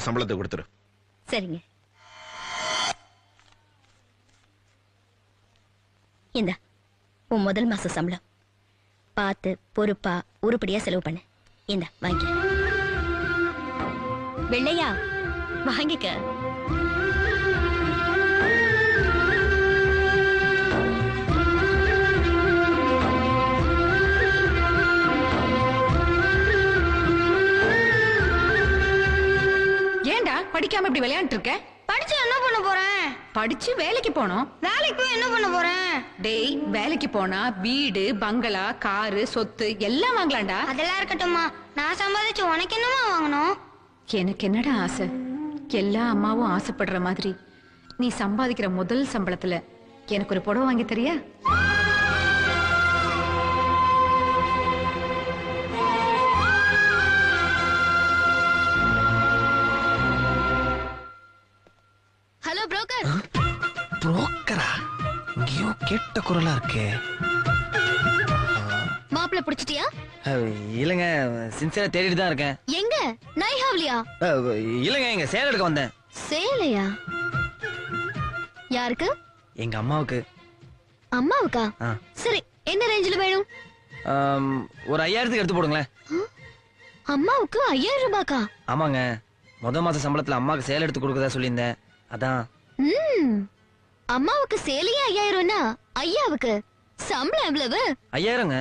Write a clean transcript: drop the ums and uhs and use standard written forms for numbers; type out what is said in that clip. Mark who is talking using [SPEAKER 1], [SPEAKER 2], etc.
[SPEAKER 1] சம்பளத்தை கொடுத்துரு.
[SPEAKER 2] சரிங்க. இந்த உன் முதல் மாச சம்பளம். பார்த்து பொறுப்பா உருப்படியா செலவு பண்ண. இந்த வாங்கி. வெள்ளையா வாங்கிக்க.
[SPEAKER 3] படிக்காம இப்படி விளையாண்டு இருக்க?
[SPEAKER 4] படிச்சு என்ன பண்ண போறேன்?
[SPEAKER 3] படிச்சு வேலைக்கு போனோம்.
[SPEAKER 4] வேலைக்கு போய் என்ன பண்ண போறேன்?
[SPEAKER 3] டேய், வேலைக்கு போனா வீடு, பங்களா, காரு, சொத்து எல்லாம் வாங்கலாம்டா.
[SPEAKER 4] அதெல்லாம் இருக்கட்டும்மா, நான் சம்பாதிச்சு உனக்கு என்னமா வாங்கணும்?
[SPEAKER 3] எனக்கு என்னடா ஆசை? எல்லா அம்மாவும் ஆசைப்படுற மாதிரி நீ சம்பாதிக்கிற முதல் சம்பளத்துல எனக்கு ஒரு புடவை வாங்கி தரியா?
[SPEAKER 2] Hello broker.
[SPEAKER 5] புரோக்கரா? இங்கேயோ கேட்ட குரலா இருக்கே.
[SPEAKER 2] மாப்பிள்ள புடிச்சிட்டியா?
[SPEAKER 5] இல்லங்க, சின்சியரா தேடிட்டு தான் இருக்கேன்.
[SPEAKER 2] எங்க? நைஹாவ்லியா?
[SPEAKER 5] இல்லங்க, எங்க சேலை எடுக்க வந்தேன்.
[SPEAKER 2] சேலையா? யாருக்கு?
[SPEAKER 5] எங்க அம்மாவுக்கு.
[SPEAKER 2] அம்மாவுக்கா? சரி, என்ன ரேஞ்சில வேணும்?
[SPEAKER 5] ஒரு 5000க்கு எடுத்து போடுங்களேன்.
[SPEAKER 2] அம்மாவுக்கு 5000 ரூபாய்க்கா?
[SPEAKER 5] ஆமாங்க, முதல் மாச சம்பளத்துல அம்மாவுக்கு சேலை எடுத்து கொடுக்கறதா சொல்லியிருந்தேன். அதான்.
[SPEAKER 2] அம்மாவுக்கு சேலையே 5000னா ஐயாவுக்கு சம்பளம் எவ்வளவு?
[SPEAKER 5] 5000ங்க.